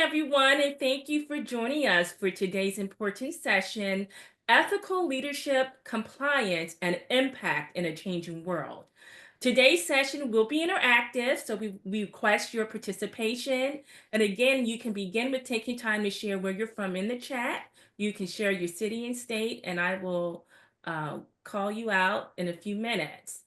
everyone, and thank you for joining us for today's important session, Ethical Leadership, Compliance, and Impact in a Changing World. Today's session will be interactive, so we request your participation. And again, you can begin with taking time to share where you're from in the chat. You can share your city and state, and I will call you out in a few minutes.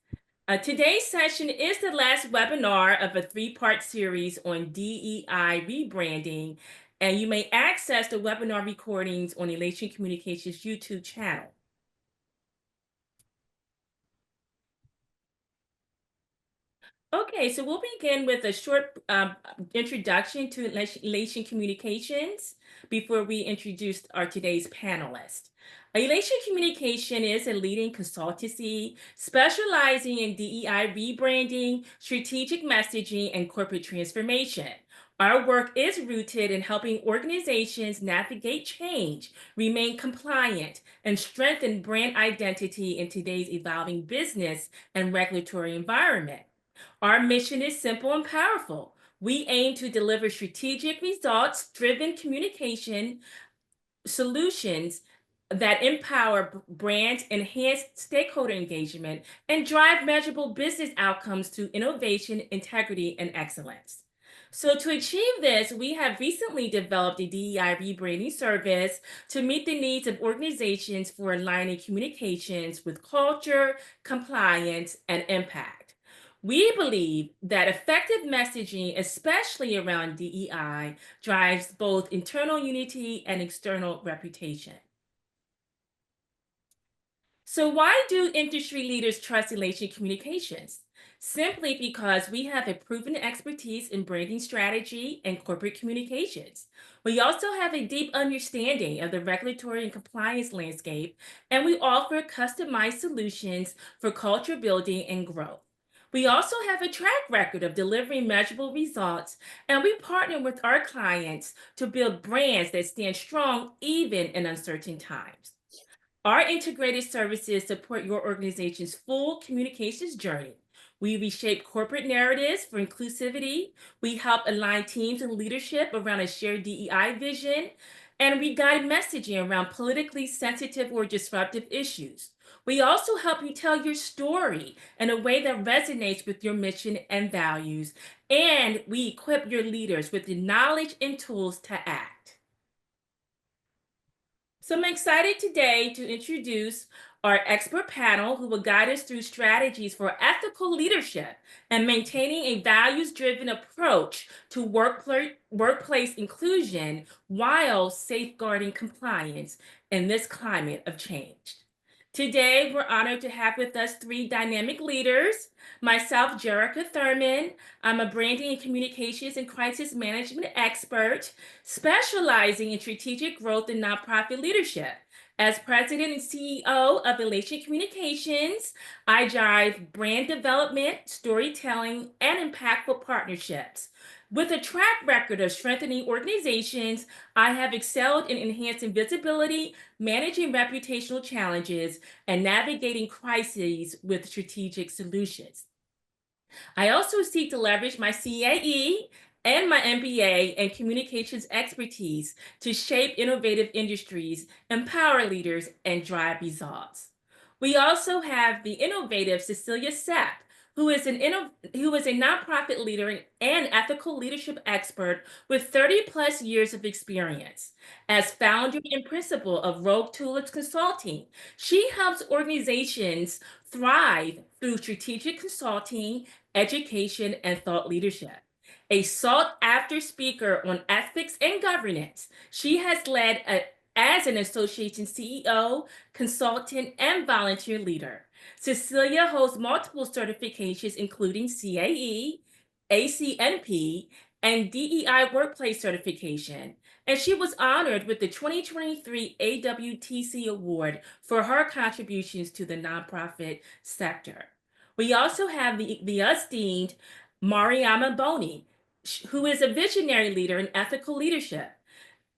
Today's session is the last webinar of a three-part series on DEI rebranding, and you may access the webinar recordings on Elation Communications YouTube channel. Okay, so we'll begin with a short introduction to Elation Communications before we introduce our today's panelist. Elation Communication is a leading consultancy specializing in DEI rebranding, strategic messaging, and corporate transformation. Our work is rooted in helping organizations navigate change, remain compliant, and strengthen brand identity in today's evolving business and regulatory environment. Our mission is simple and powerful. We aim to deliver strategic results-driven communication solutions that empower brands, enhance stakeholder engagement, and drive measurable business outcomes through innovation, integrity, and excellence. So to achieve this, we have recently developed a DEI rebranding service to meet the needs of organizations for aligning communications with culture, compliance, and impact. We believe that effective messaging, especially around DEI, drives both internal unity and external reputation. So why do industry leaders trust Elation Communications? Simply because we have a proven expertise in branding strategy and corporate communications. We also have a deep understanding of the regulatory and compliance landscape, and we offer customized solutions for culture building and growth. We also have a track record of delivering measurable results, and we partner with our clients to build brands that stand strong even in uncertain times. Our integrated services support your organization's full communications journey. We reshape corporate narratives for inclusivity. We help align teams and leadership around a shared DEI vision. And we guide messaging around politically sensitive or disruptive issues. We also help you tell your story in a way that resonates with your mission and values. And we equip your leaders with the knowledge and tools to act. So I'm excited today to introduce our expert panel who will guide us through strategies for ethical leadership and maintaining a values-driven approach to workplace inclusion while safeguarding compliance in this climate of change. Today, we're honored to have with us three dynamic leaders. Myself, Jerrica Thurman. I'm a branding and communications and crisis management expert specializing in strategic growth and nonprofit leadership. As president and CEO of Elation Communications, I drive brand development, storytelling, and impactful partnerships. With a track record of strengthening organizations, I have excelled in enhancing visibility, managing reputational challenges, and navigating crises with strategic solutions. I also seek to leverage my CAE and my MBA and communications expertise to shape innovative industries, empower leaders, and drive results. We also have the innovative Cecilia Sepp, who is a nonprofit leader and ethical leadership expert with 30 plus years of experience. As founder and principal of Rogue Tulips Consulting, she helps organizations thrive through strategic consulting, education, and thought leadership. A sought-after speaker on ethics and governance, she has led as an association CEO, consultant, and volunteer leader. Cecilia holds multiple certifications, including CAE, ACNP, and DEI Workplace Certification, and she was honored with the 2023 AWTC Award for her contributions to the nonprofit sector. We also have the esteemed Mariama Boni, who is a visionary leader in ethical leadership.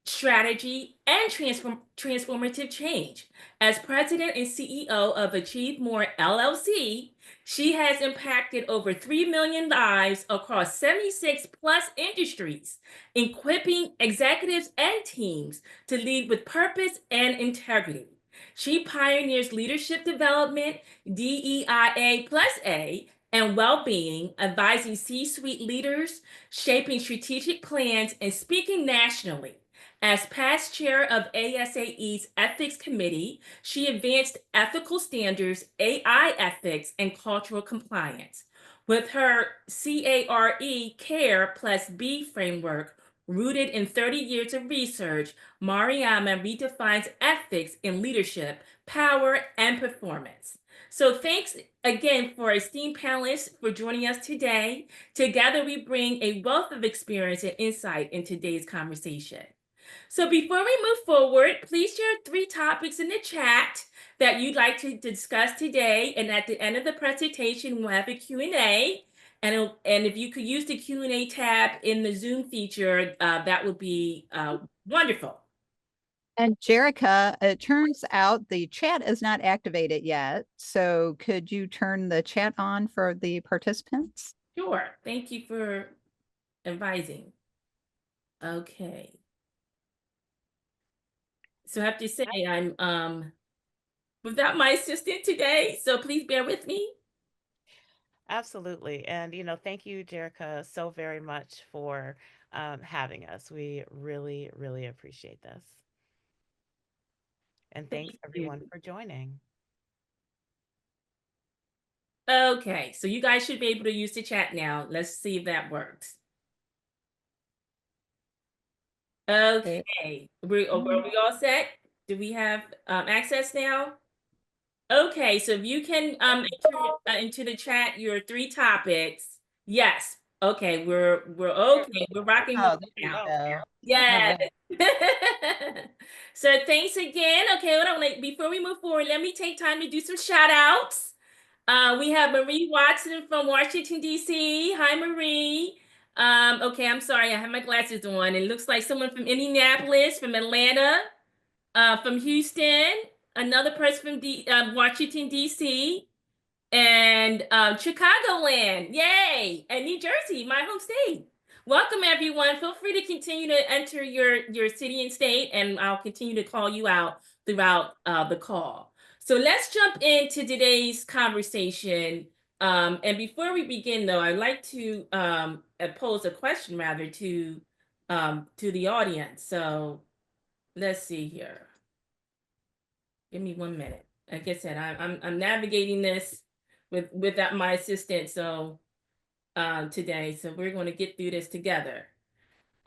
strategy, and transformative change. As president and CEO of Achieve More LLC, she has impacted over 3 million lives across 76 plus industries, equipping executives and teams to lead with purpose and integrity. She pioneers leadership development, DEIA plus A, and well being, advising C suite leaders, shaping strategic plans, and speaking nationally. As past chair of ASAE's Ethics Committee, she advanced ethical standards, AI ethics, and cultural compliance. With her CARE plus B framework, rooted in 30 years of research, Mariama redefines ethics in leadership, power, and performance. So, thanks again for esteemed panelists for joining us today. Together, we bring a wealth of experience and insight in today's conversation. So before we move forward, please share 3 topics in the chat that you'd like to discuss today. And at the end of the presentation, we'll have a Q&A. And if you could use the Q&A tab in the Zoom feature, that would be wonderful. And Jerrica, it turns out the chat is not activated yet. So could you turn the chat on for the participants? Sure. Thank you for advising. Okay. So I have to say I'm without my assistant today, so please bear with me. Absolutely. And, thank you, Jerrica, so very much for having us. We really, really appreciate this. And thanks, Thank you. everyone, for joining. Okay, so you guys should be able to use the chat now. Let's see if that works. Okay, are we all set? Do we have access now? Okay, so if you can enter into the chat your 3 topics. Yes. Okay, we're okay. We're rocking Oh, with there it you now. go. All Yes. right. So thanks again. Okay, hold on. Before we move forward, let me take time to do some shout outs. We have Marie Watson from Washington, D.C. Hi, Marie. Okay, I'm sorry. I have my glasses on. It looks like someone from Indianapolis, from Atlanta, from Houston, another person from Washington, D.C., and Chicagoland. Yay! And New Jersey, my home state. Welcome, everyone. Feel free to continue to enter your city and state, and I'll continue to call you out throughout the call. So let's jump into today's conversation. And before we begin, though, I'd like to pose a question rather to the audience. So let's see here. Give me 1 minute. Like I said, I'm navigating this without my assistant. So today, so we're going to get through this together.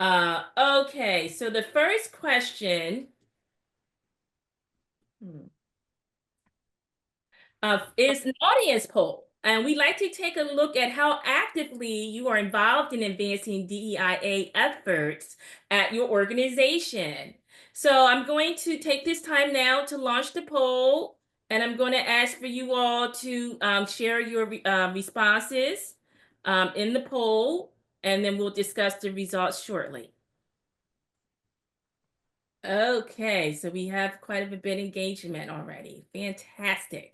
Okay, so the first question. Is an audience poll. And we like to take a look at how actively you are involved in advancing DEIA efforts at your organization. So I'm going to take this time now to launch the poll, and I'm going to ask for you all to share your responses in the poll, and then we'll discuss the results shortly. Okay, so we have quite a bit of engagement already. Fantastic.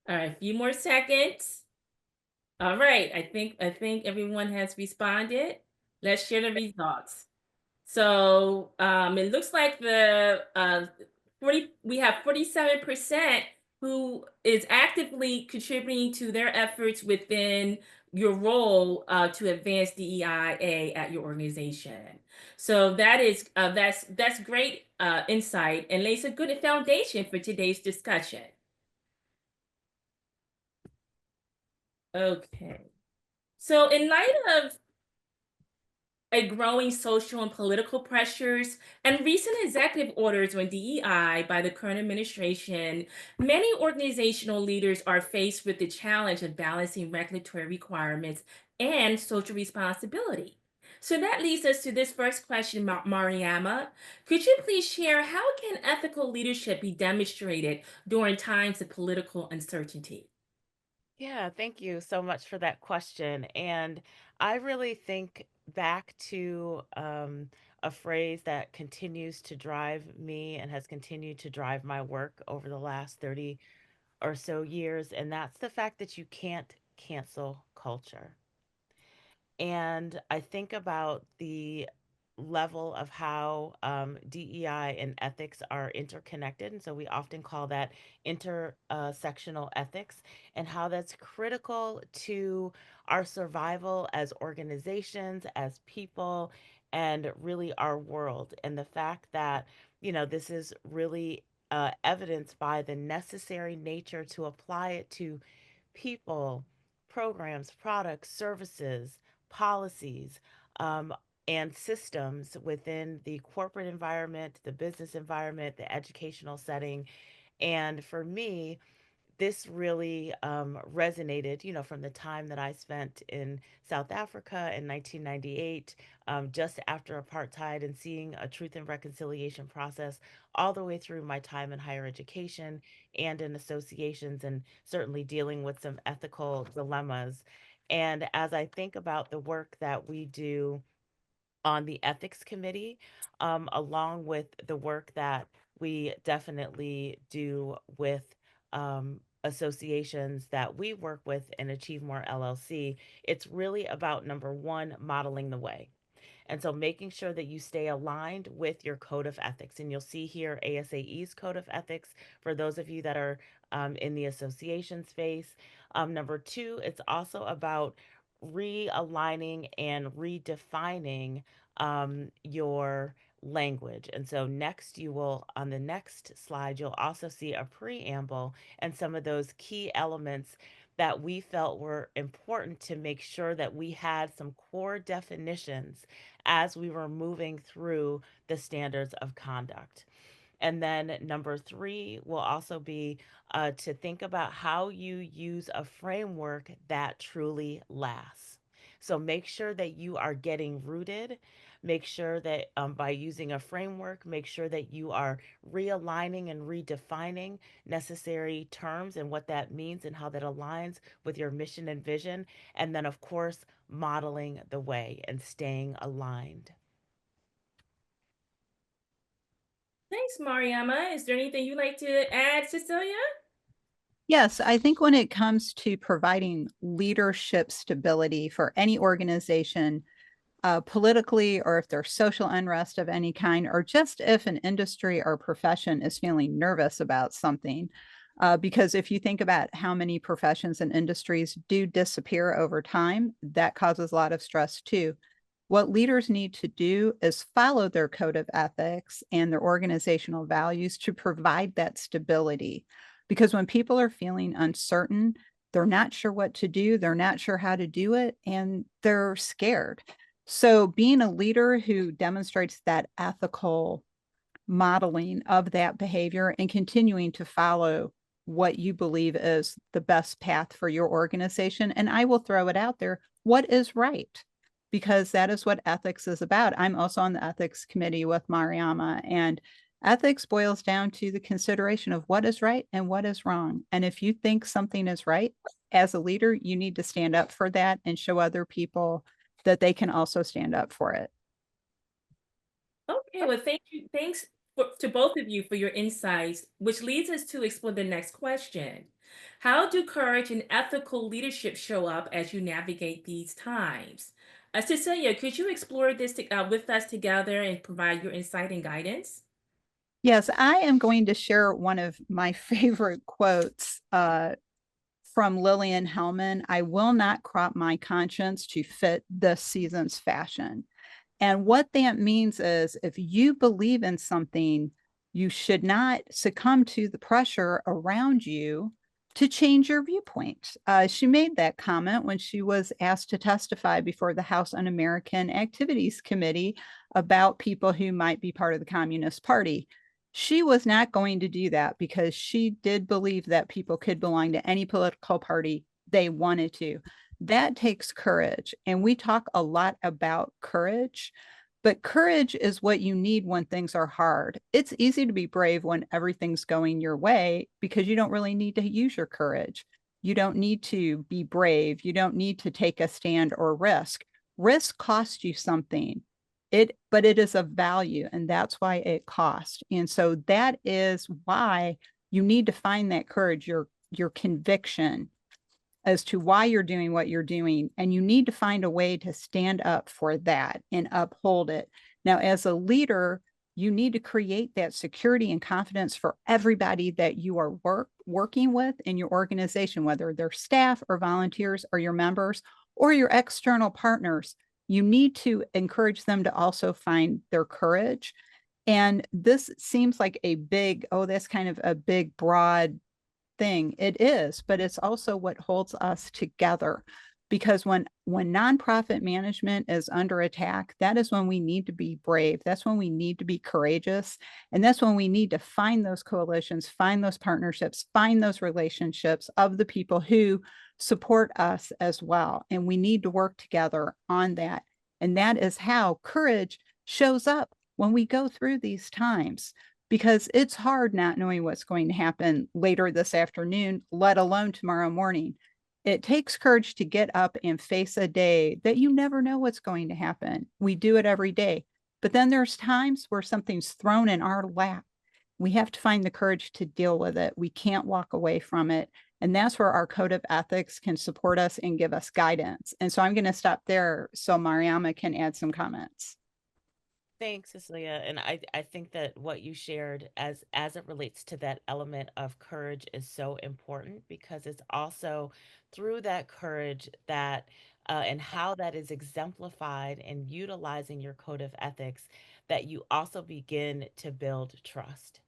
All right, a few more seconds. All right, I think everyone has responded. Let's share the results. So it looks like the 40 we have 47% who is actively contributing to their efforts within your role to advance DEIA at your organization. So that's great insight and lays a good foundation for today's discussion. Okay. So, in light of a growing social and political pressures and recent executive orders on DEI by the current administration, many organizational leaders are faced with the challenge of balancing regulatory requirements and social responsibility. So that leads us to this first question, Mariama. Could you please share how can ethical leadership be demonstrated during times of political uncertainty? Yeah, thank you so much for that question. And I really think back to a phrase that continues to drive me and has continued to drive my work over the last 30 or so years, and that's the fact that you can't cancel culture. And I think about the level of how DEI and ethics are interconnected. And so we often call that intersectional ethics, and how that's critical to our survival as organizations, as people, and really our world. And the fact that, this is really evidenced by the necessary nature to apply it to people, programs, products, services, policies, um, and systems within the corporate environment, the business environment, the educational setting. And for me, this really resonated, from the time that I spent in South Africa in 1998, just after apartheid, and seeing a truth and reconciliation process all the way through my time in higher education and in associations, and certainly dealing with some ethical dilemmas. And as I think about the work that we do on the ethics committee, along with the work that we definitely do with associations that we work with in Achieve More LLC. It's really about, number one, modeling the way. And so making sure that you stay aligned with your code of ethics. And you'll see here ASAE's code of ethics for those of you that are in the association space. Number two, it's also about realigning and redefining your language. And so next, you will, on the next slide, you'll also see a preamble and some of those key elements that we felt were important to make sure that we had some core definitions as we were moving through the standards of conduct. And then number three will also be to think about how you use a framework that truly lasts. So make sure that you are getting rooted. Make sure that by using a framework, make sure that you are realigning and redefining necessary terms and what that means and how that aligns with your mission and vision. And then, of course, modeling the way and staying aligned. Thanks, Mariama. Is there anything you'd like to add, Cecilia? Yes, I think when it comes to providing leadership stability for any organization, politically, or if there's social unrest of any kind, or just if an industry or profession is feeling nervous about something. Because if you think about how many professions and industries do disappear over time, that causes a lot of stress too. What leaders need to do is follow their code of ethics and their organizational values to provide that stability. Because when people are feeling uncertain, they're not sure what to do, they're not sure how to do it, and they're scared. So being a leader who demonstrates that ethical modeling of that behavior and continuing to follow what you believe is the best path for your organization. And I will throw it out there, what is right? Because that is what ethics is about. I'm also on the ethics committee with Mariama, and ethics boils down to the consideration of what is right and what is wrong. And if you think something is right, as a leader, you need to stand up for that and show other people that they can also stand up for it. Okay, well, thank you. Thanks to both of you for your insights, which leads us to explore the next question. How do courage and ethical leadership show up as you navigate these times? Cecilia, could you explore this with us together and provide your insight and guidance? Yes, I am going to share one of my favorite quotes from Lillian Hellman. I will not crop my conscience to fit this season's fashion. And what that means is if you believe in something, you should not succumb to the pressure around you to change your viewpoint. She made that comment when she was asked to testify before the House Un American Activities Committee about people who might be part of the Communist Party. She was not going to do that because she did believe that people could belong to any political party they wanted to. That takes courage. And we talk a lot about courage, but courage is what you need when things are hard. It's easy to be brave when everything's going your way because you don't really need to use your courage. You don't need to be brave. You don't need to take a stand or risk. Risk costs you something. but it is of value, and that's why it costs. And so that is why you need to find that courage, your conviction as to why you're doing what you're doing. And you need to find a way to stand up for that and uphold it. Now, as a leader, you need to create that security and confidence for everybody that you are working with in your organization, whether they're staff or volunteers or your members or your external partners. You need to encourage them to also find their courage. And this seems like a big, oh, that's kind of a big, broad thing. It is, but it's also what holds us together. Because when nonprofit management is under attack, that is when we need to be brave. That's when we need to be courageous. And that's when we need to find those coalitions, find those partnerships, find those relationships of the people who support us as well. And we need to work together on that. And that is how courage shows up when we go through these times, because it's hard not knowing what's going to happen later this afternoon, let alone tomorrow morning. It takes courage to get up and face a day that you never know what's going to happen. We do it every day. But then there's times where something's thrown in our lap. We have to find the courage to deal with it. We can't walk away from it. And that's where our code of ethics can support us and give us guidance. And so I'm going to stop there so Mariama can add some comments. Thanks, Cecilia. And I think that what you shared as it relates to that element of courage is so important, because it's also through that courage that and how that is exemplified and utilizing your code of ethics that you also begin to build trust.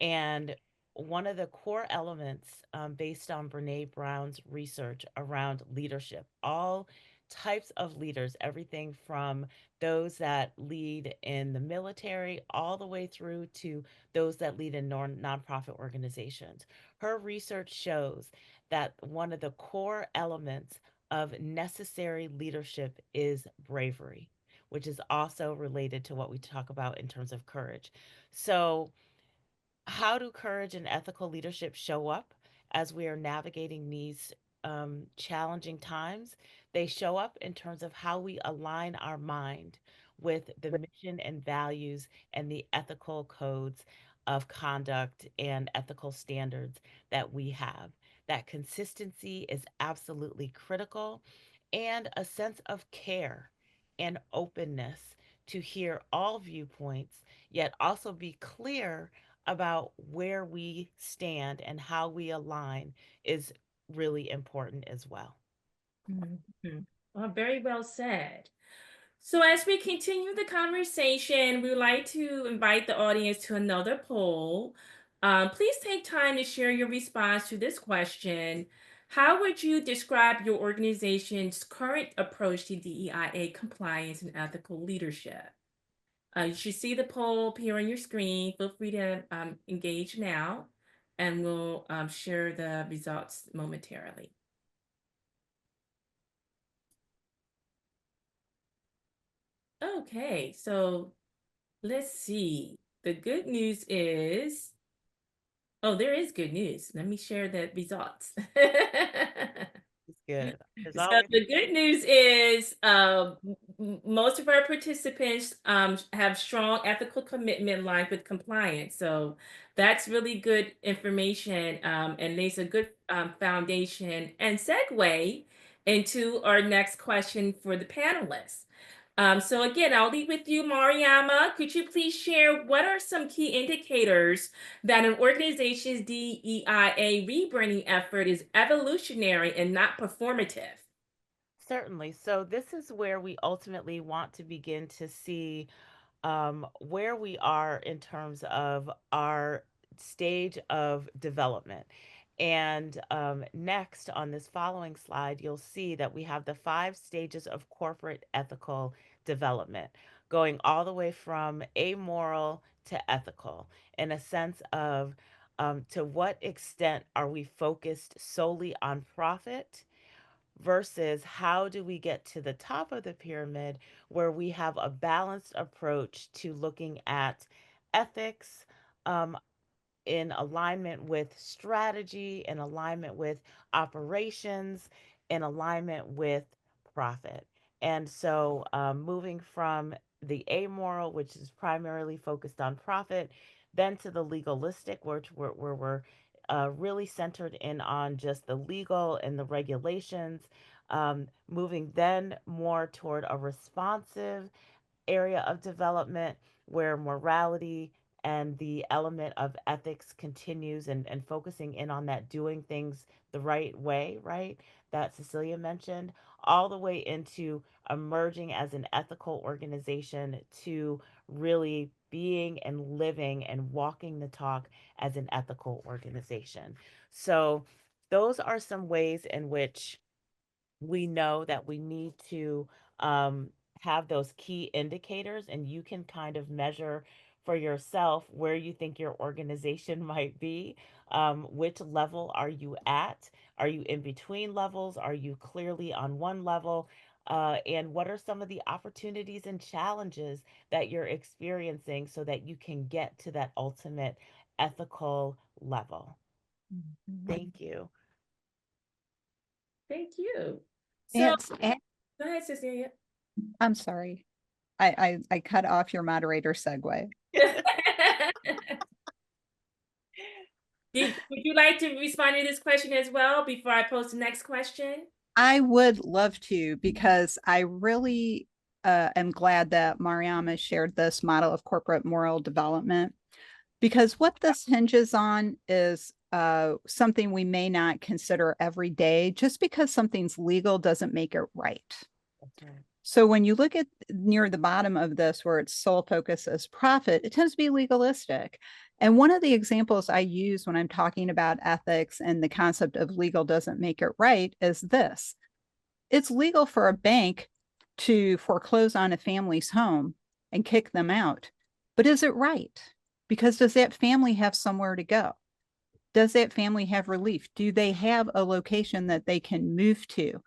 And one of the core elements, based on Brene Brown's research around leadership, all types of leaders, everything from those that lead in the military all the way through to those that lead in nonprofit organizations. Her research shows that one of the core elements of necessary leadership is bravery, which is also related to what we talk about in terms of courage. So, how do courage and ethical leadership show up as we are navigating these challenging times? They show up in terms of how we align our mind with the mission and values and the ethical codes of conduct and ethical standards that we have. That consistency is absolutely critical, and a sense of care and openness to hear all viewpoints, yet also be clear about where we stand and how we align is really important as well. Mhm. Well, very well said. So, as we continue the conversation, we would like to invite the audience to another poll. Please take time to share your response to this question. How would you describe your organization's current approach to DEIA compliance and ethical leadership? You should see the poll appear on your screen. Feel free to engage now, and we'll share the results momentarily. Okay, so let's see. The good news is, oh, there is good news. Let me share the results. It's good. There's So always the good news is most of our participants have strong ethical commitment aligned with compliance. So that's really good information, and lays a good foundation and segue into our next question for the panelists. So again, I'll lead with you, Mariama. Could you please share what are some key indicators that an organization's DEIA rebranding effort is evolutionary and not performative? certainly. So, this is where we ultimately want to begin to see where we are in terms of our stage of development. And next, on this following slide, you'll see that we have the 5 stages of corporate ethical development, going all the way from amoral to ethical, in a sense of to what extent are we focused solely on profit versus how do we get to the top of the pyramid where we have a balanced approach to looking at ethics, um, in alignment with strategy, in alignment with operations, in alignment with profit. And so, moving from the amoral, which is primarily focused on profit, then to the legalistic, where we're really centered in on just the legal and the regulations, moving then more toward a responsive area of development where morality and the element of ethics continues, and focusing in on that doing things the right way, right? That Cecilia mentioned, all the way into emerging as an ethical organization to really being and living and walking the talk as an ethical organization. So, those are some ways in which we know that we need to um, have those key indicators, and you can kind of measure for yourself where you think your organization might be. Which level are you at? Are you in between levels? Are you clearly on one level? And what are some of the opportunities and challenges that you're experiencing so that you can get to that ultimate ethical level? Thank you. Thank you. So It's, go ahead, Cecilia. I'm sorry. I cut off your moderator segue. Would you like to respond to this question as well before I pose the next question? I would love to, because I really am glad that Mariama shared this model of corporate moral development, because what this hinges on is something we may not consider every day. Just because something's legal doesn't make it right. That's right. So when you look at near the bottom of this, where its sole focus is profit, it tends to be legalistic. And one of the examples I use when I'm talking about ethics and the concept of legal doesn't make it right is this: it's legal for a bank to foreclose on a family's home and kick them out. But is it right? Because does that family have somewhere to go? Does that family have relief? Do they have a location that they can move to?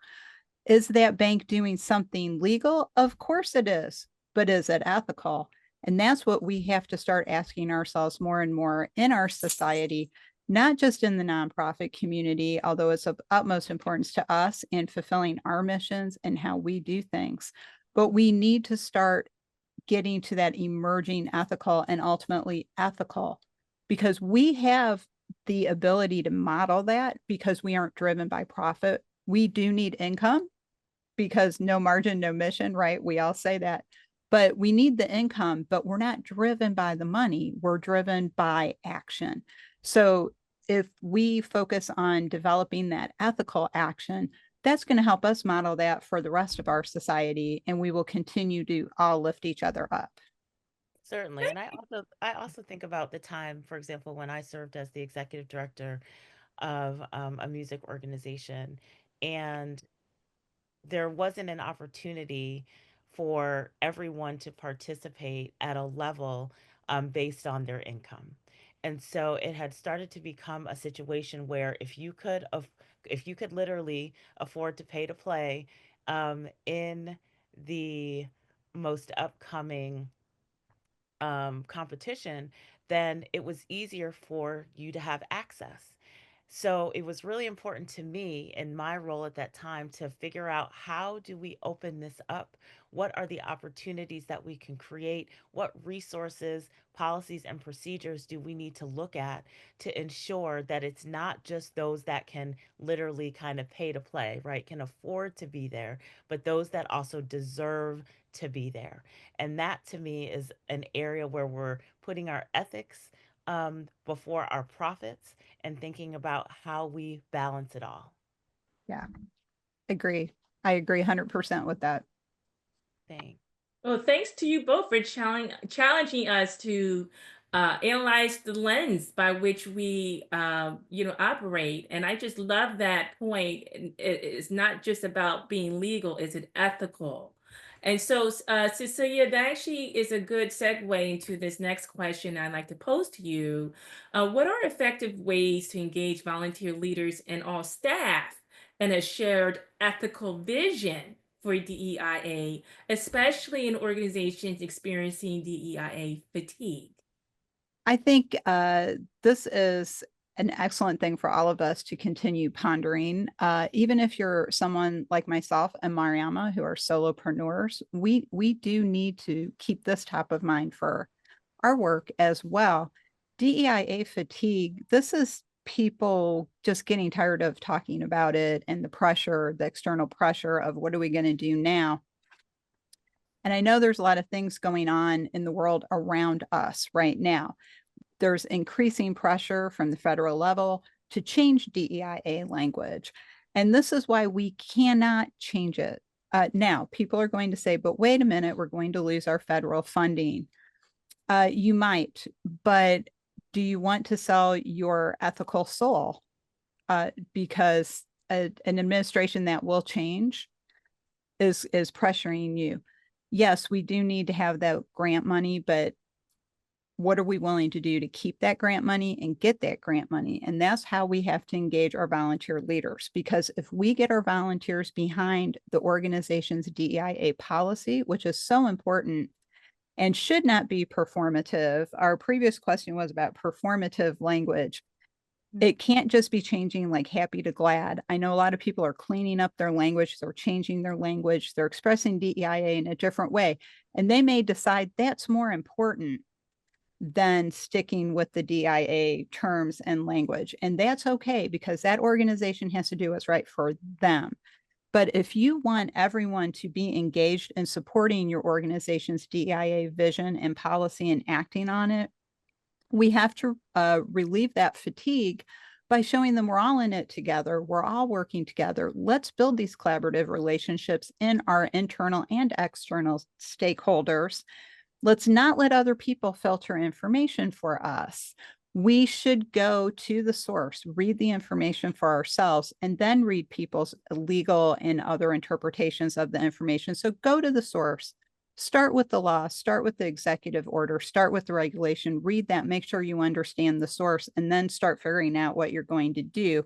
Is that bank doing something legal? Of course it is. But is it ethical? And that's what we have to start asking ourselves more and more in our society, not just in the nonprofit community, although it's of utmost importance to us in fulfilling our missions and how we do things. But we need to start getting to that emerging ethical and ultimately ethical, because we have the ability to model that because we aren't driven by profit. We do need income, because no margin, no mission, right? We all say that. But we need the income, but we're not driven by the money. We're driven by action. So if we focus on developing that ethical action, that's going to help us model that for the rest of our society, and we will continue to all lift each other up. Certainly. And I also think about the time, for example, when I served as the executive director of a music organization, and there wasn't an opportunity for everyone to participate at a level based on their income. And so it had started to become a situation where if you could literally afford to pay to play in the most upcoming competition, then it was easier for you to have access. So it was really important to me in my role at that time to figure out, how do we open this up? What are the opportunities that we can create? What resources, policies, and procedures do we need to look at to ensure that it's not just those that can literally kind of pay to play, right? Can afford to be there, but those that also deserve to be there. And that to me is an area where we're putting our ethics before our profits and thinking about how we balance it all. Yeah, agree. I agree 100% with that. Thanks. Well, thanks to you both for challenging us to analyze the lens by which we, operate. And I just love that point. It's not just about being legal; is it ethical? And so, Cecilia, that actually is a good segue into this next question I'd like to pose to you. What are effective ways to engage volunteer leaders and all staff in a shared ethical vision for DEIA, especially in organizations experiencing DEIA fatigue? I think this is an excellent thing for all of us to continue pondering. Even if you're someone like myself and Mariama who are solopreneurs, we do need to keep this top of mind for our work as well. DEIA fatigue, this is people just getting tired of talking about it and the pressure, the external pressure of what are we going to do now? And I know there's a lot of things going on in the world around us right now. There's increasing pressure from the federal level to change DEIA language. And this is why we cannot change it. Now, people are going to say, but wait a minute, we're going to lose our federal funding. You might, but do you want to sell your ethical soul? Because an administration that will change is pressuring you. Yes, we do need to have that grant money, but what are we willing to do to keep that grant money and get that grant money? And that's how we have to engage our volunteer leaders. Because if we get our volunteers behind the organization's DEIA policy, which is so important and should not be performative. Our previous question was about performative language. It can't just be changing like happy to glad. I know a lot of people are cleaning up their language, they're changing their language, they're expressing DEIA in a different way, and they may decide that's more important than sticking with the DIA terms and language. And that's okay because that organization has to do what's right for them. But if you want everyone to be engaged in supporting your organization's DEIA vision and policy and acting on it, we have to relieve that fatigue by showing them we're all in it together. We're all working together. Let's build these collaborative relationships in our internal and external stakeholders. Let's not let other people filter information for us. We should go to the source, read the information for ourselves, and then read people's legal and other interpretations of the information. So go to the source, start with the law, start with the executive order, start with the regulation, read that, make sure you understand the source, and then start figuring out what you're going to do.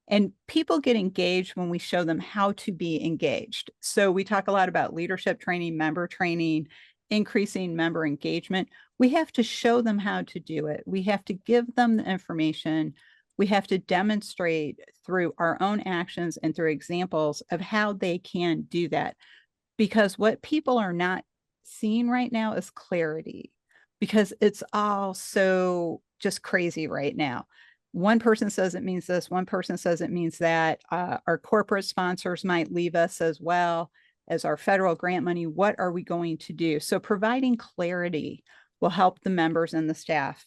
And people get engaged when we show them how to be engaged. So we talk a lot about leadership training, member training, increasing member engagement. We have to show them how to do it. We have to give them the information. We have to demonstrate through our own actions and through examples of how they can do that. Because what people are not seeing right now is clarity, because it's all so just crazy right now. One person says it means this, one person says it means that. Our corporate sponsors might leave us as well as our federal grant money. What are we going to do? So providing clarity will help the members and the staff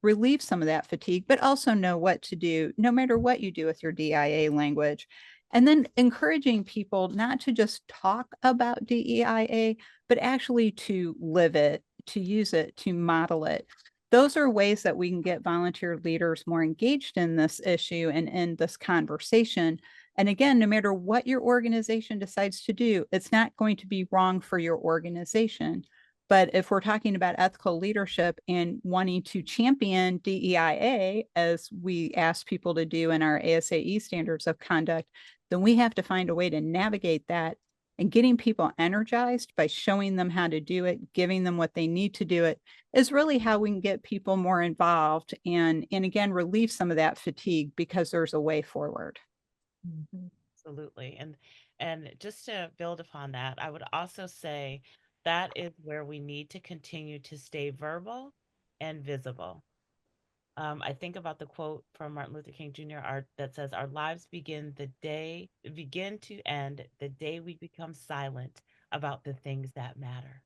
relieve some of that fatigue, but also know what to do no matter what you do with your DIA language. And then encouraging people not to just talk about DEIA, but actually to live it, to use it, to model it. Those are ways that we can get volunteer leaders more engaged in this issue and in this conversation. And again, no matter what your organization decides to do, it's not going to be wrong for your organization. But if we're talking about ethical leadership and wanting to champion DEIA, as we ask people to do in our ASAE standards of conduct, then we have to find a way to navigate that, and getting people energized by showing them how to do it, giving them what they need to do it, is really how we can get people more involved and again, relieve some of that fatigue because there's a way forward. Absolutely. And just to build upon that, I would also say that is where we need to continue to stay verbal and visible. I think about the quote from Martin Luther King Jr. That says, "Our lives begin to end the day we become silent about the things that matter."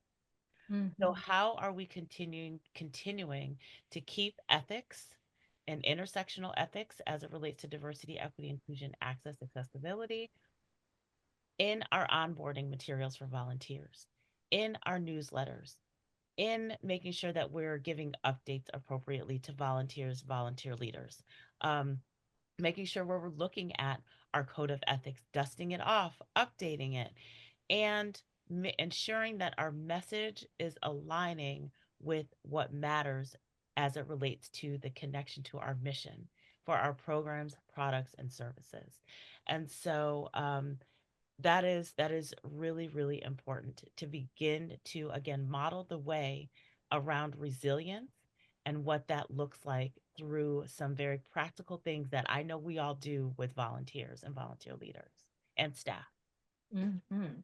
So how are we continuing to keep ethics and intersectional ethics as it relates to diversity, equity, inclusion, access, accessibility in our onboarding materials for volunteers, in our newsletters, in making sure that we're giving updates appropriately to volunteers, volunteer leaders, making sure we're looking at our code of ethics, dusting it off, updating it, and ensuring that our message is aligning with what matters as it relates to the connection to our mission for our programs, products, and services. And so that is really, really important to begin to again model the way around resilience and what that looks like through some very practical things that I know we all do with volunteers and volunteer leaders and staff. Mhm.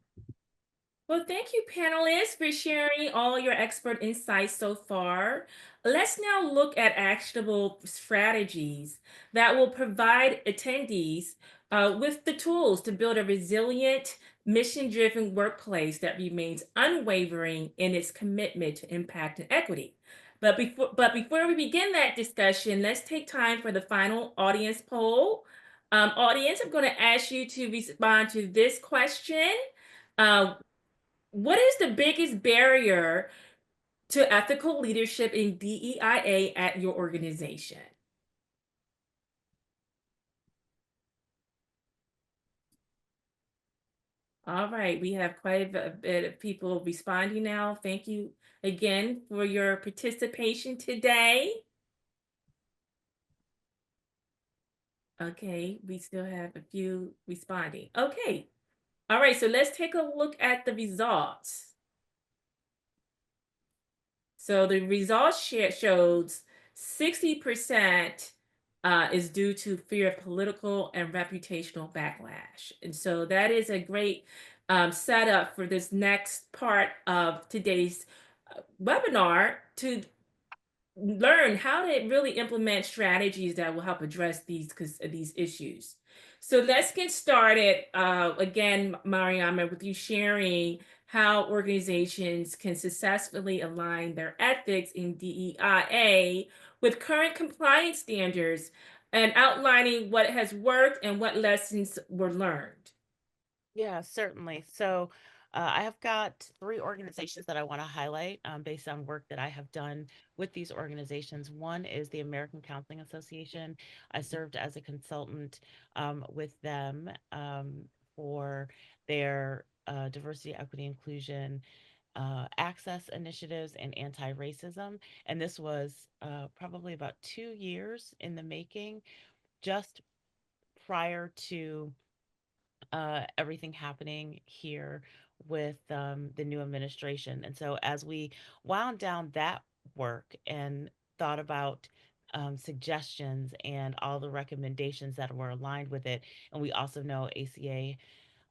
Well, thank you, panelists, for sharing all your expert insights so far. Let's now look at actionable strategies that will provide attendees with the tools to build a resilient, mission driven workplace that remains unwavering in its commitment to impact and equity. But before we begin that discussion, let's take time for the final audience poll. Audience, I'm going to ask you to respond to this question. Uh, what is the biggest barrier to ethical leadership in DEIA at your organization? All right, we have quite a bit of people responding now. Thank you again for your participation today. Okay, we still have a few responding. Okay, all right, so let's take a look at the results. So the results shows 60% is due to fear of political and reputational backlash. And so that is a great setup for this next part of today's webinar to learn how to really implement strategies that will help address these issues. So let's get started. Again, Mariama, with you sharing how organizations can successfully align their ethics in DEIA with current compliance standards and outlining what has worked and what lessons were learned. Yeah, certainly. So I have got three organizations that I want to highlight based on work that I have done with these organizations. One is the American Counseling Association. I served as a consultant with them for their diversity, equity, inclusion, access initiatives, and anti racism. And this was probably about 2 years in the making, just prior to everything happening here with the new administration. And so, as we wound down that work and thought about suggestions and all the recommendations that were aligned with it, and we also know ACA,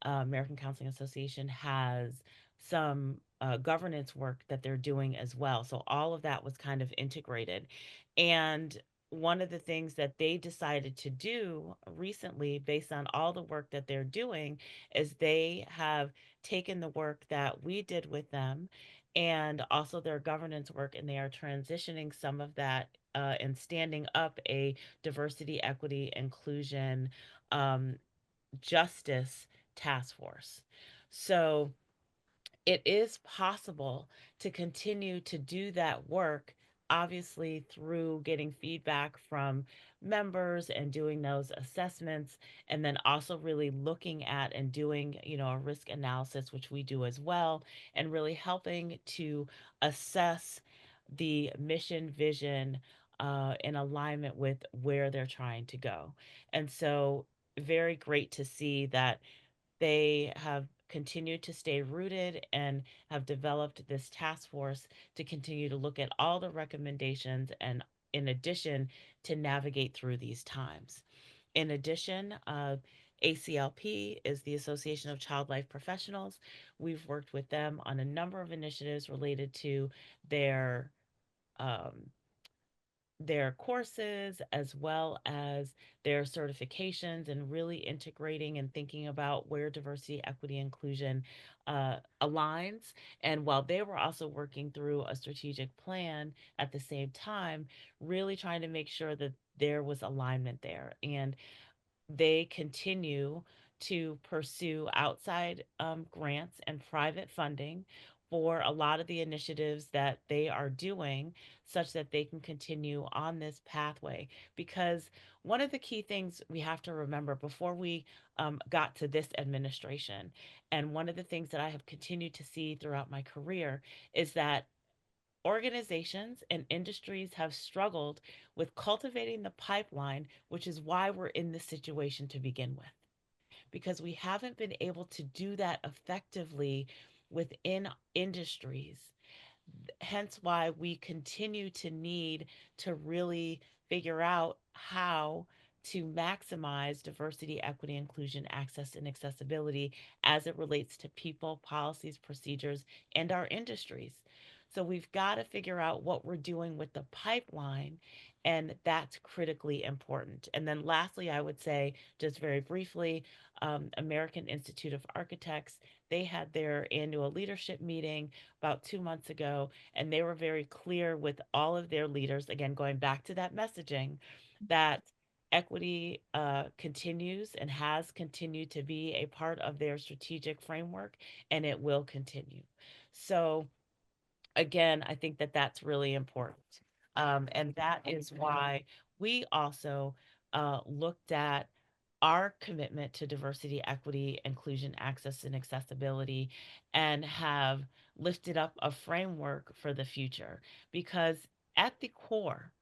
American Counseling Association, has some governance work that they're doing as well. So all of that was kind of integrated. And one of the things that they decided to do recently, based on all the work that they're doing, is they have taken the work that we did with them and also their governance work, and they are transitioning some of that and standing up a diversity, equity, inclusion, um, justice task force. So it is possible to continue to do that work, obviously, through getting feedback from members and doing those assessments, and then also really looking at and doing, a risk analysis, which we do as well, and really helping to assess the mission, vision, in alignment with where they're trying to go. And so, very great to see that they have continued to stay rooted and have developed this task force to continue to look at all the recommendations and, in addition, to navigate through these times. In addition, ACLP is the Association of Child Life Professionals. We've worked with them on a number of initiatives related to their um, their courses as well as their certifications, and really integrating and thinking about where diversity, equity, inclusion aligns. And while they were also working through a strategic plan at the same time, really trying to make sure that there was alignment there. And they continue to pursue outside grants and private funding for a lot of the initiatives that they are doing, such that they can continue on this pathway. Because one of the key things we have to remember before we got to this administration, and one of the things that I have continued to see throughout my career, is that organizations and industries have struggled with cultivating the pipeline, which is why we're in this situation to begin with, because we haven't been able to do that effectively within industries. Hence why we continue to need to really figure out how to maximize diversity, equity, inclusion, access, and accessibility as it relates to people, policies, procedures, and our industries. So we've got to figure out what we're doing with the pipeline, and that's critically important. And then lastly, I would say, just very briefly, American Institute of Architects, they had their annual leadership meeting about 2 months ago, and they were very clear with all of their leaders, again, going back to that messaging, that equity continues and has continued to be a part of their strategic framework, and it will continue. So, again, I think that that's really important. And that is why we also looked at our commitment to diversity, equity, inclusion, access, and accessibility, and have lifted up a framework for the future. Because at the core,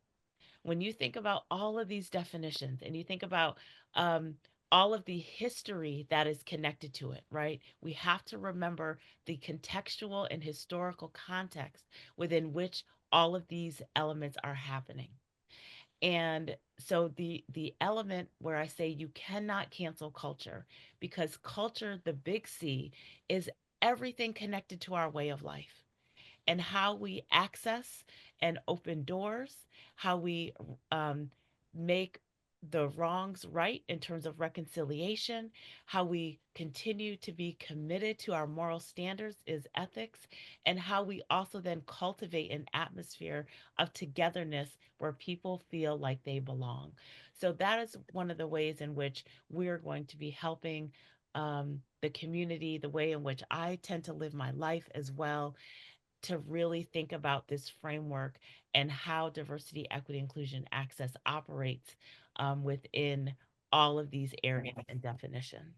when you think about all of these definitions and you think about um, all of the history that is connected to it, right? We have to remember the contextual and historical context within which all of these elements are happening. And so the element where I say you cannot cancel culture, because culture, the big C, is everything connected to our way of life and how we access and open doors, how we um, make the wrongs right in terms of reconciliation, how we continue to be committed to our moral standards is ethics, and how we also then cultivate an atmosphere of togetherness where people feel like they belong. So that is one of the ways in which we're going to be helping the community, the way in which I tend to live my life as well, to really think about this framework and how diversity, equity, inclusion, access operates within all of these areas and definition.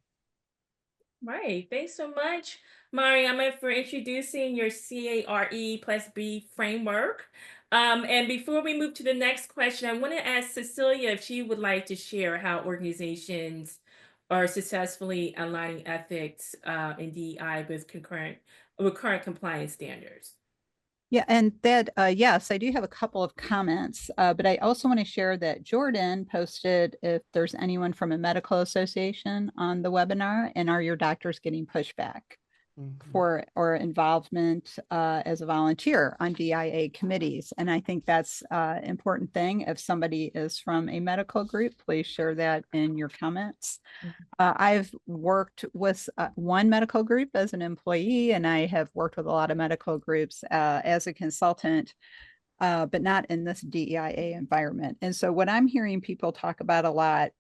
Right. Thanks so much, Mariama, for introducing your CARE+B framework. And before we move to the next question, I want to ask Cecilia if she would like to share how organizations are successfully aligning ethics and DEI with current compliance standards. Yeah, and that, yes, I do have a couple of comments, but I also want to share that Jordan posted if there's anyone from a medical association on the webinar, and are your doctors getting pushback Mhm. for or involvement as a volunteer on DIA committees? And I think that's an important thing. If somebody is from a medical group, please share that in your comments. I've worked with one medical group as an employee, and I have worked with a lot of medical groups as a consultant, but not in this DEIA environment. And so, what I'm hearing people talk about a lot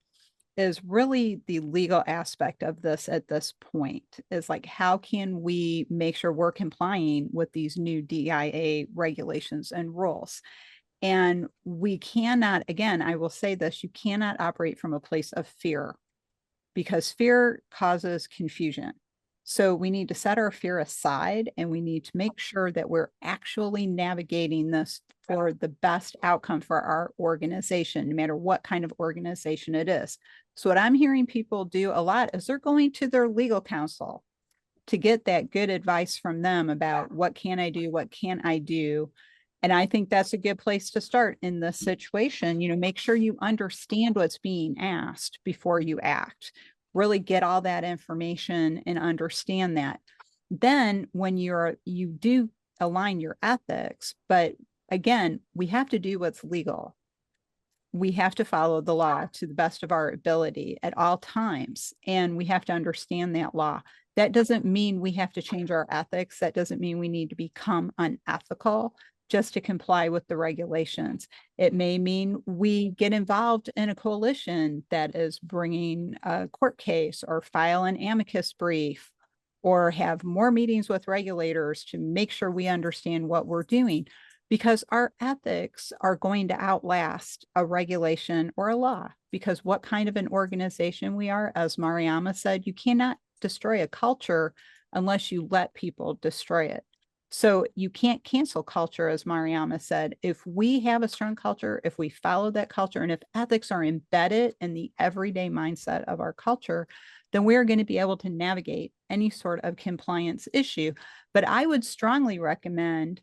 is really the legal aspect of this at this point is like, how can we make sure we're complying with these new DEIA regulations and rules? And we cannot, again, I will say this, you cannot operate from a place of fear, because fear causes confusion. So we need to set our fear aside, and we need to make sure that we're actually navigating this for the best outcome for our organization, no matter what kind of organization it is. So what I'm hearing people do a lot is they're going to their legal counsel to get that good advice from them about what can I do, what can't I do. And I think that's a good place to start in this situation. Make sure you understand what's being asked before you act. Really get all that information and understand that. Then when you do align your ethics, but again, we have to do what's legal. We have to follow the law to the best of our ability at all times, and we have to understand that law. That doesn't mean we have to change our ethics. That doesn't mean we need to become unethical just to comply with the regulations. It may mean we get involved in a coalition that is bringing a court case or file an amicus brief or have more meetings with regulators to make sure we understand what we're doing, because our ethics are going to outlast a regulation or a law. Because what kind of an organization we are, as Mariama said, you cannot destroy a culture unless you let people destroy it. So you can't cancel culture, as Mariama said. If we have a strong culture, if we follow that culture, and if ethics are embedded in the everyday mindset of our culture, then we're going to be able to navigate any sort of compliance issue. But I would strongly recommend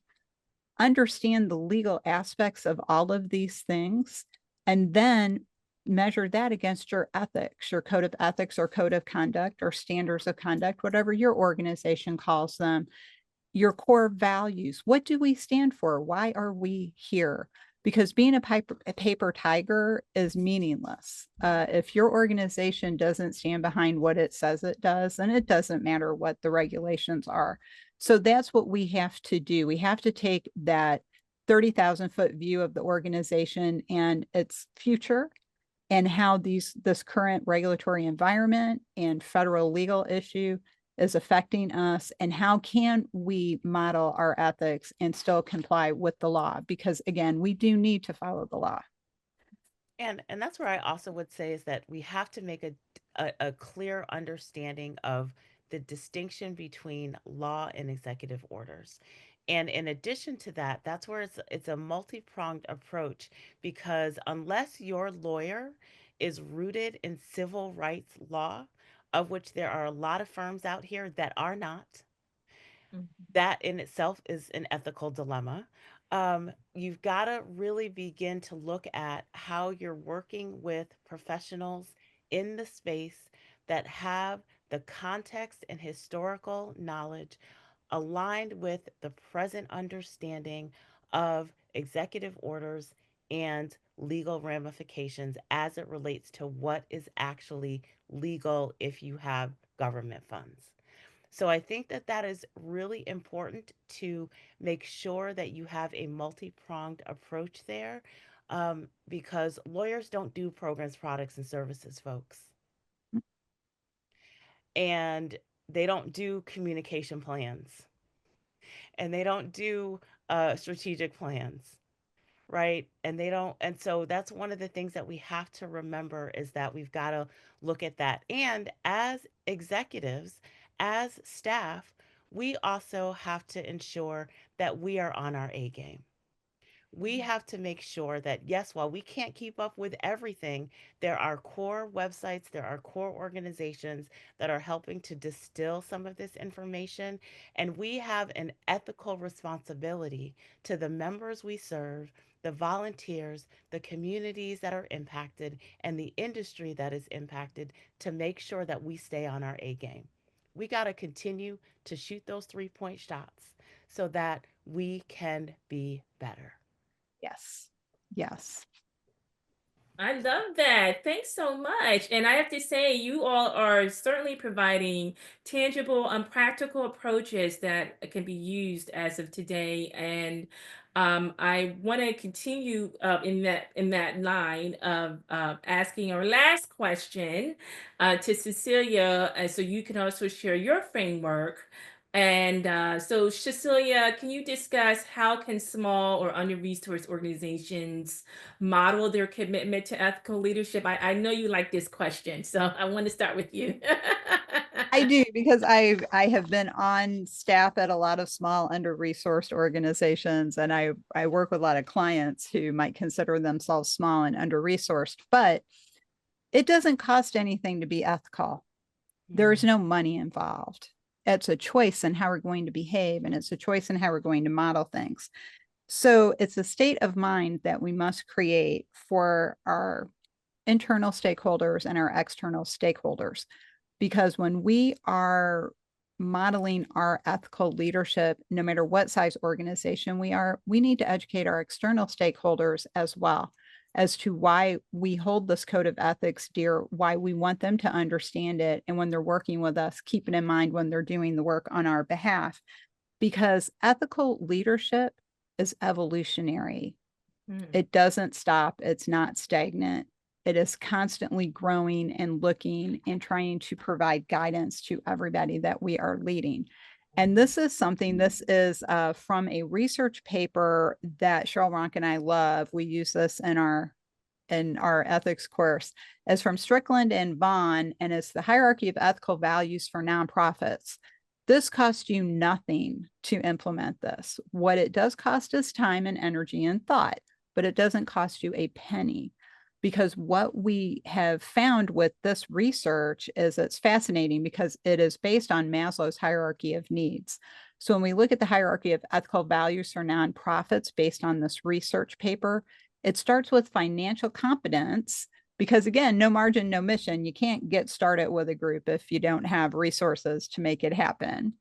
understand the legal aspects of all of these things and then measure that against your ethics, your code of ethics or code of conduct or standards of conduct, whatever your organization calls them, your core values. What do we stand for? Why are we here? Because being a paper tiger is meaningless. If your organization doesn't stand behind what it says it does, then it doesn't matter what the regulations are. So that's what we have to do. We have to take that 30,000-foot view of the organization and its future, and how this current regulatory environment and federal legal issue is affecting us, and how can we model our ethics and still comply with the law, because again, we do need to follow the law. And that's where I also would say is that we have to make a clear understanding of the distinction between law and executive orders. And in addition to that, that's where it's a multi-pronged approach, because unless your lawyer is rooted in civil rights law, of which there are a lot of firms out here that are not, that in itself is an ethical dilemma. You've got to really begin to look at how you're working with professionals in the space that have the context and historical knowledge aligned with the present understanding of executive orders and legal ramifications as it relates to what is actually legal if you have government funds. So I think that that is really important to make sure that you have a multi-pronged approach there, because lawyers don't do programs, products, and services, folks. And they don't do communication plans, and they don't do strategic plans, right? And they don't, and so that's one of the things that we have to remember, is that we've got to look at that. And as executives, as staff, we also have to ensure that we are on our A game. We have to make sure that, yes, while we can't keep up with everything, there are core websites, there are core organizations that are helping to distill some of this information. And we have an ethical responsibility to the members we serve, the volunteers, the communities that are impacted, and the industry that is impacted, to make sure that we stay on our A game. We got to continue to shoot those 3-point shots so that we can be better. Yes. Yes. I love that. Thanks so much. And I have to say, you all are certainly providing tangible and practical approaches that can be used as of today. And I want to continue in that line of asking our last question to Cecilia, so you can also share your framework. And so, Cecilia, can you discuss how can small or under-resourced organizations model their commitment to ethical leadership? I know you like this question, so I want to start with you. I do, because I have been on staff at a lot of small under-resourced organizations, and I work with a lot of clients who might consider themselves small and under-resourced, but it doesn't cost anything to be ethical. There is Mm. no money involved. It's a choice in how we're going to behave, and it's a choice in how we're going to model things. So it's a state of mind that we must create for our internal stakeholders and our external stakeholders. Because when we are modeling our ethical leadership, no matter what size organization we are, we need to educate our external stakeholders as well as to why we hold this code of ethics dear, why we want them to understand it. And when they're working with us, keep it in mind when they're doing the work on our behalf, because ethical leadership is evolutionary. Hmm. It doesn't stop. It's not stagnant. It is constantly growing and looking and trying to provide guidance to everybody that we are leading. And this is from a research paper that Cheryl Ronk and I love. We use this in our ethics course. It's from Strickland and Vaughn, and it's the hierarchy of ethical values for nonprofits. This costs you nothing to implement this. What it does cost is time and energy and thought, but it doesn't cost you a penny. Because what we have found with this research is it's fascinating, because it is based on Maslow's hierarchy of needs. So when we look at the hierarchy of ethical values for nonprofits based on this research paper, It starts with financial competence because, again, no margin, no mission. You can't get started with a group if you don't have resources to make it happen.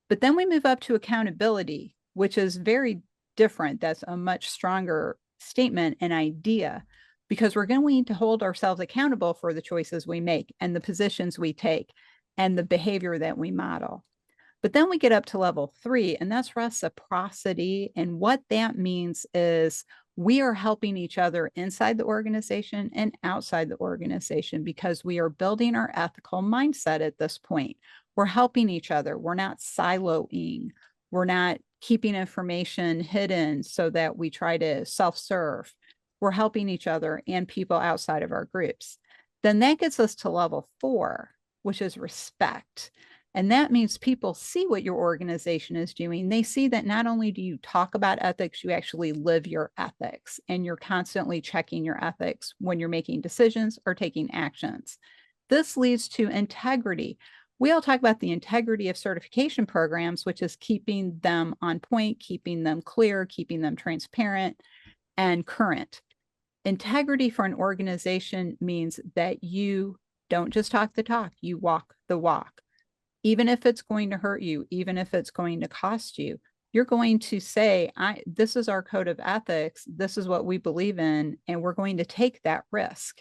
But then we move up to accountability, which is very different. That's a much stronger statement and idea because we're going to hold ourselves accountable for the choices we make and the positions we take and the behavior that we model. But then we get up to level 3, and that's reciprocity. And what that means is we are helping each other inside the organization and outside the organization because we are building our ethical mindset at this point. We're helping each other. We're not siloing. We're not keeping information hidden so that we try to self-serve. We're helping each other and people outside of our groups. Then that gets us to level 4, which is respect. And that means people see what your organization is doing. They see that not only do you talk about ethics, you actually live your ethics, and you're constantly checking your ethics when you're making decisions or taking actions. This leads to integrity. We all talk about the integrity of certification programs, which is keeping them on point, keeping them clear, keeping them transparent and current. Integrity for an organization means that you don't just talk the talk, you walk the walk. Even if it's going to hurt you, even if it's going to cost you, you're going to say, this is our code of ethics. This is what we believe in, and we're going to take that risk.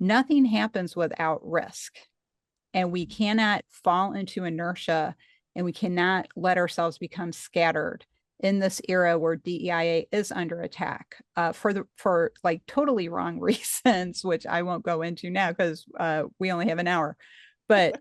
Nothing happens without risk. And we cannot fall into inertia, and we cannot let ourselves become scattered in this era where DEIA is under attack for like totally wrong reasons, which I won't go into now because we only have an hour. But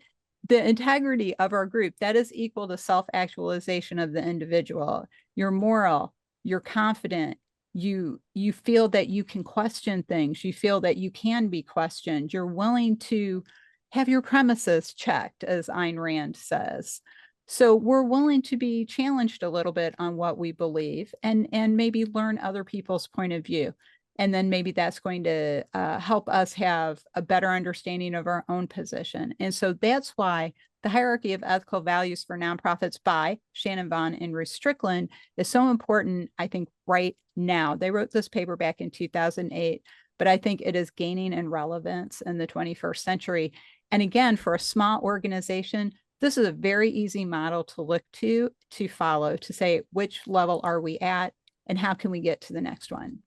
the integrity of our group, that is equal to self-actualization of the individual. You're moral, you're confident, you feel that you can question things, you feel that you can be questioned, you're willing to have your premises checked, as Ayn Rand says. So we're willing to be challenged a little bit on what we believe and maybe learn other people's point of view. And then maybe that's going to help us have a better understanding of our own position. And so that's why the Hierarchy of Ethical Values for Nonprofits by Shannon Vaughn and Ruth Strickland is so important, I think, right now. They wrote this paper back in 2008, but I think it is gaining in relevance in the 21st century. And again, for a small organization, this is a very easy model to look to follow, to say, which level are we at and how can we get to the next one?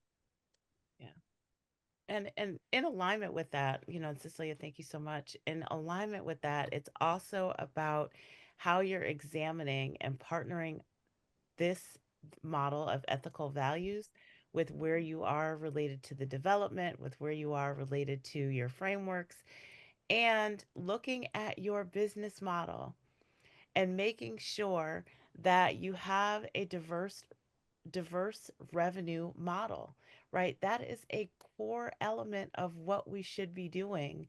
And in alignment with that, Cecilia, thank you so much. In alignment with that, it's also about how you're examining and partnering this model of ethical values with where you are related to the development, with where you are related to your frameworks, and looking at your business model and making sure that you have a diverse revenue model, right? That is a core element of what we should be doing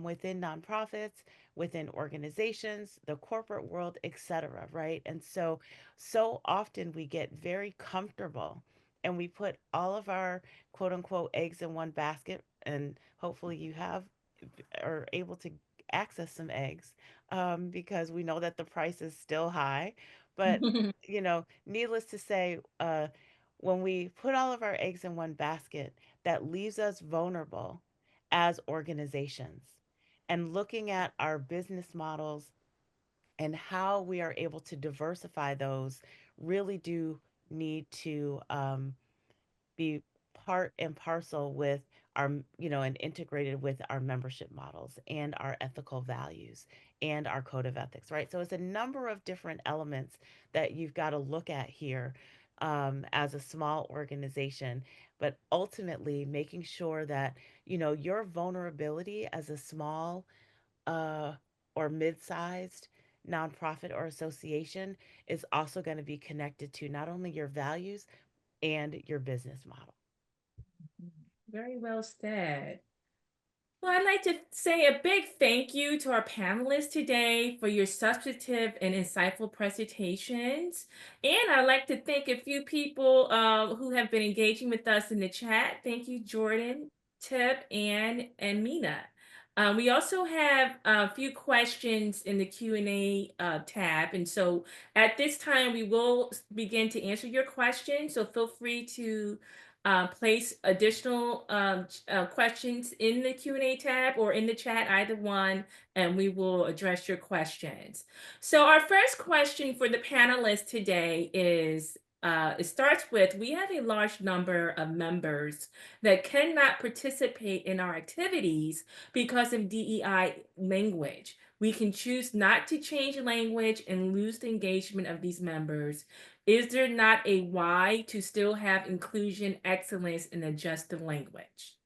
within nonprofits, within organizations, the corporate world, etc. Right? And so often we get very comfortable and we put all of our quote unquote eggs in one basket. And hopefully you are able to access some eggs because we know that the price is still high. But needless to say, when we put all of our eggs in one basket, that leaves us vulnerable as organizations. And looking at our business models and how we are able to diversify those really do need to be part and parcel with our, and integrated with our membership models and our ethical values and our code of ethics, right? So it's a number of different elements that you've got to look at here as a small organization, but ultimately making sure that, your vulnerability as a small uh, or mid-sized nonprofit or association is also going to be connected to not only your values and your business model. Very well said. Well, I'd like to say a big thank you to our panelists today for your substantive and insightful presentations. And I'd like to thank a few people who have been engaging with us in the chat. Thank you, Jordan, Tip, and Mina. We also have a few questions in the Q&A tab. And so at this time, we will begin to answer your questions. So feel free to place additional questions in the Q&A tab or in the chat, either one, and we will address your questions. So our first question for the panelists today is, it starts with, we have a large number of members that cannot participate in our activities because of DEI language. We can choose not to change language and lose the engagement of these members. Is there not a why to still have inclusion, excellence, and adjust the language?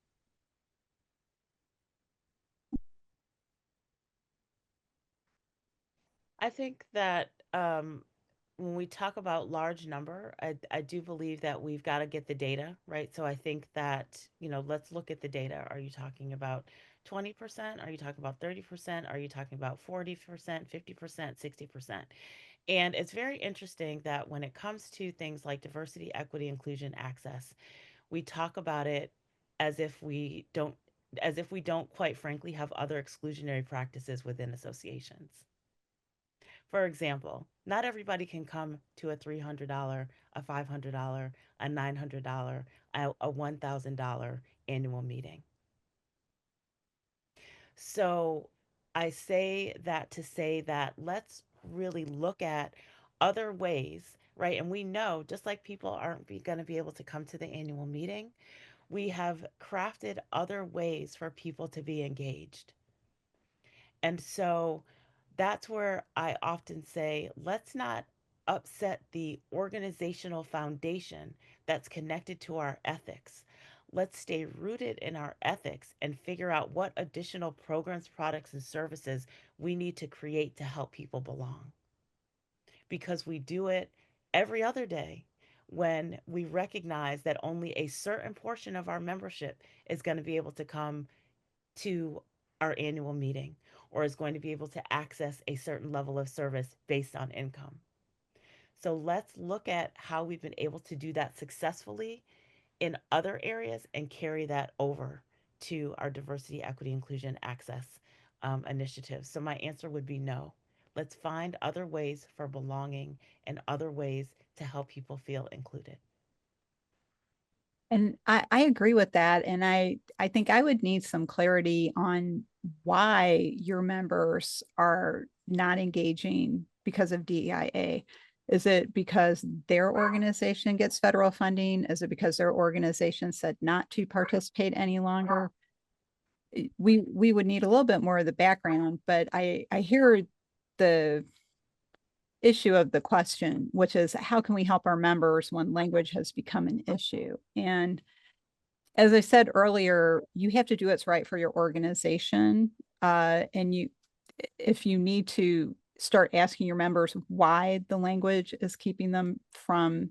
I think that when we talk about large number, I do believe that we've got to get the data, right? So I think that, let's look at the data. Are you talking about 20%? Are you talking about 30%? Are you talking about 40%, 50%, 60%? And it's very interesting that when it comes to things like diversity, equity, inclusion, access, we talk about it as if we don't quite frankly have other exclusionary practices within associations. For example, not everybody can come to a $300, a $500, a $900, a $1,000 annual meeting. So I say that to say that let's really look at other ways, right? And we know just like people aren't going to be able to come to the annual meeting, we have crafted other ways for people to be engaged. And so that's where I often say, let's not upset the organizational foundation that's connected to our ethics. Let's stay rooted in our ethics and figure out what additional programs, products, and services we need to create to help people belong. Because we do it every other day when we recognize that only a certain portion of our membership is going to be able to come to our annual meeting or is going to be able to access a certain level of service based on income. So let's look at how we've been able to do that successfully in other areas and carry that over to our diversity, equity, inclusion, access initiatives. So my answer would be no. Let's find other ways for belonging and other ways to help people feel included. And I agree with that. And I think I would need some clarity on why your members are not engaging because of DEIA. Is it because their organization gets federal funding? Is it because their organization said not to participate any longer? We would need a little bit more of the background, but I hear the issue of the question, which is how can we help our members when language has become an issue? And as I said earlier, you have to do what's right for your organization. And if you need to start asking your members why the language is keeping them from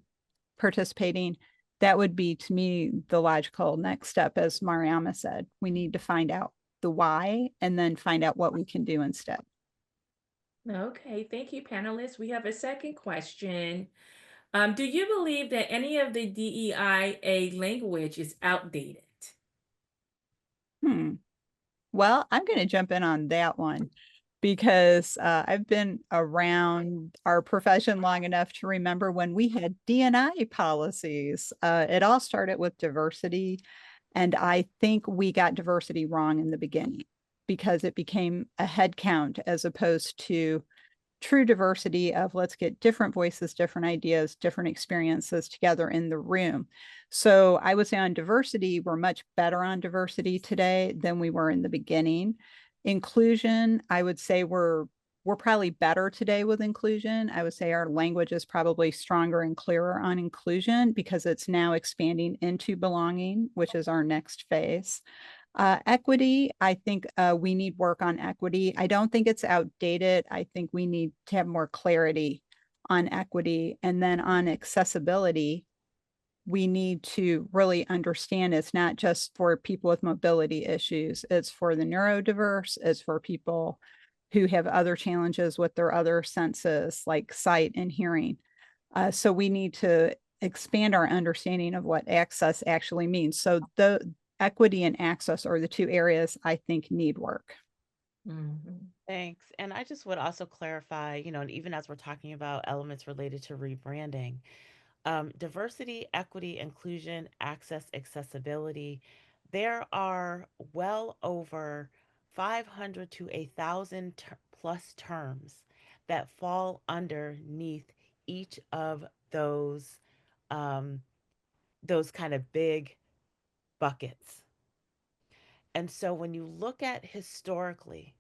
participating, that would be, to me, the logical next step. As Mariama said, we need to find out the why and then find out what we can do instead. Okay, thank you, panelists. We have a second question. Do you believe that any of the DEIA language is outdated? Well, I'm going to jump in on that one because I've been around our profession long enough to remember when we had D&I policies. It all started with diversity, and I think we got diversity wrong in the beginning because it became a head count as opposed to true diversity of let's get different voices, different ideas, different experiences together in the room. So I would say on diversity, we're much better on diversity today than we were in the beginning. Inclusion, I would say we're probably better today with inclusion. I would say our language is probably stronger and clearer on inclusion because it's now expanding into belonging, which is our next phase. Equity, I think we need work on equity. I don't think it's outdated. I think we need to have more clarity on equity. And then on accessibility, we need to really understand it's not just for people with mobility issues, it's for the neurodiverse, it's for people who have other challenges with their other senses like sight and hearing. So we need to expand our understanding of what access actually means. So the equity and access are the two areas I think need work. Thanks. And I just would also clarify, and even as we're talking about elements related to rebranding, Diversity, equity, inclusion, access, accessibility. There are well over 500 to 1,000 plus terms that fall underneath each of those um, those kind of big buckets. And so when you look at historically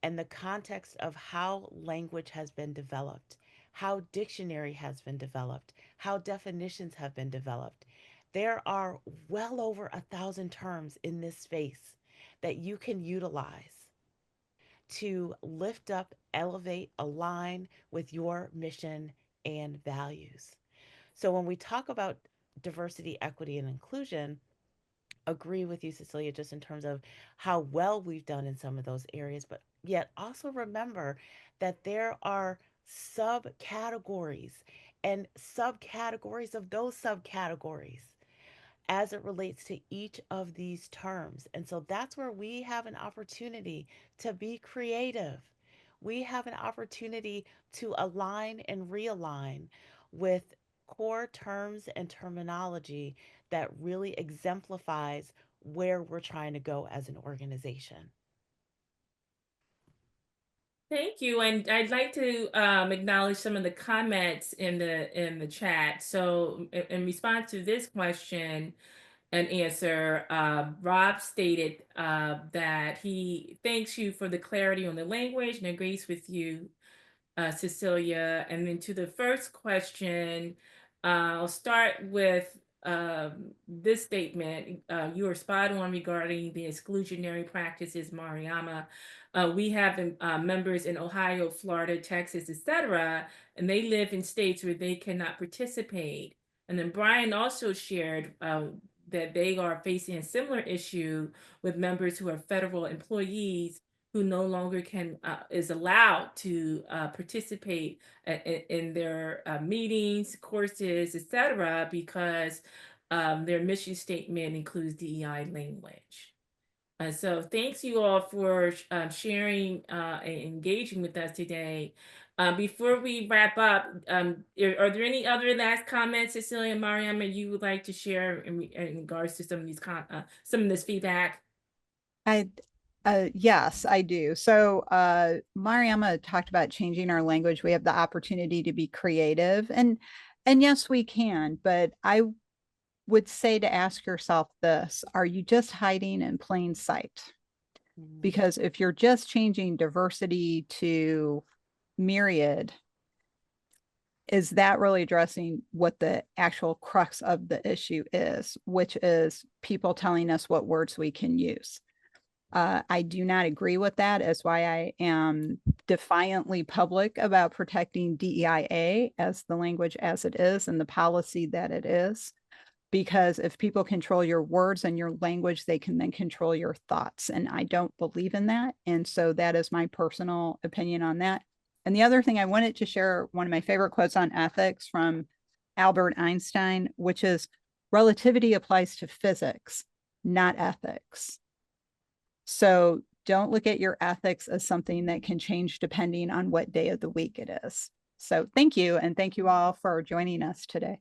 and the context of how language has been developed, how dictionary has been developed, how definitions have been developed, there are well over 1,000 terms in this space that you can utilize to lift up, elevate, align with your mission and values. So when we talk about diversity, equity, and inclusion, agree with you, Cecilia, just in terms of how well we've done in some of those areas, but yet also remember that there are subcategories and subcategories of those subcategories as it relates to each of these terms. And so that's where we have an opportunity to be creative. We have an opportunity to align and realign with core terms and terminology that really exemplifies where we're trying to go as an organization. Thank you, and I'd like to acknowledge some of the comments in the chat. So, in response to this question and answer, Rob stated that he thanks you for the clarity on the language and agrees with you, Cecilia. And then to the first question, I'll start with this statement. You are spot on regarding the exclusionary practices, Mariama. We have members in Ohio, Florida, Texas, etc., and they live in states where they cannot participate. And then Brian also shared that they are facing a similar issue with members who are federal employees who no longer can is allowed to participate in their meetings, courses, etc., because their mission statement includes DEI language. So thanks you all for sharing and engaging with us today. Before we wrap up, are there any other last comments, Cecilia and Mariam, that you would like to share in regards to some of these some of this feedback? I yes, I do. So Mariama talked about changing our language. We have the opportunity to be creative, and yes, we can, but I would say to ask yourself this: are you just hiding in plain sight? Mhm. Because if you're just changing diversity to myriad, is that really addressing what the actual crux of the issue is, which is people telling us what words we can use? I do not agree with that. That's why I am defiantly public about protecting DEIA as the language as it is and the policy that it is. Because if people control your words and your language, they can then control your thoughts. And I don't believe in that. And so that is my personal opinion on that. And the other thing I wanted to share, one of my favorite quotes on ethics from Albert Einstein, which is relativity applies to physics, not ethics. So don't look at your ethics as something that can change depending on what day of the week it is. So thank you. And thank you all for joining us today.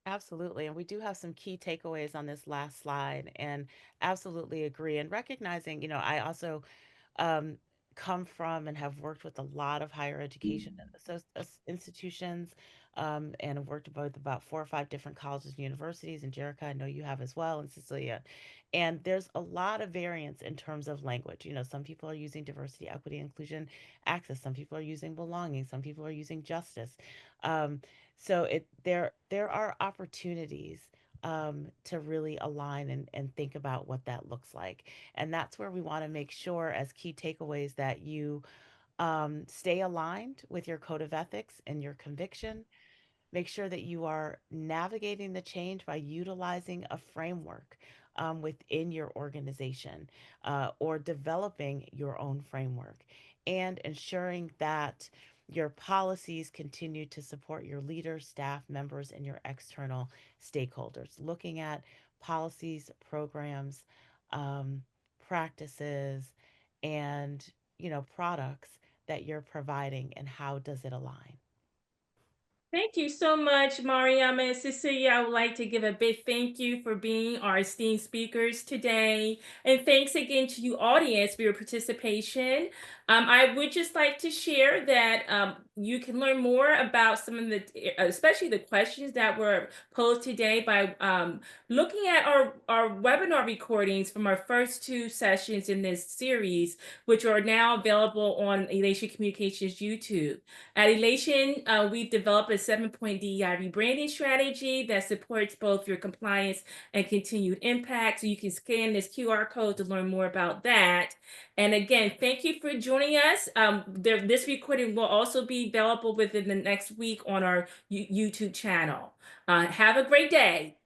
Absolutely. And we do have some key takeaways on this last slide and absolutely agree. And recognizing, I also um, come from and have worked with a lot of higher education institutions and have worked with about 4 or 5 different colleges and universities. And Jerrica, I know you have as well, and Cecilia. And there's a lot of variance in terms of language. Some people are using diversity, equity, inclusion, access. Some people are using belonging. Some people are using justice. Um, so there are opportunities to really align and think about what that looks like. And that's where we want to make sure, as key takeaways, that you stay aligned with your code of ethics and your conviction. Make sure that you are navigating the change by utilizing a framework within your organization or developing your own framework and ensuring that your policies continue to support your leaders, staff members, and your external stakeholders. Looking at policies, programs, um, practices, and products that you're providing and how does it align. Thank you so much, Mariam and Cecilia. I would like to give a big thank you for being our esteemed speakers today. And thanks again to you, audience, for your participation. I would just like to share that you can learn more about some of the, especially the questions that were posed today by looking at our webinar recordings from our first two sessions in this series, which are now available on Elation Communications YouTube. At Elation, we've developed a 7-point DEI rebranding strategy that supports both your compliance and continued impact. So you can scan this QR code to learn more about that. And again, thank you for joining us. This recording will also be available within the next week on our YouTube channel. Have a great day.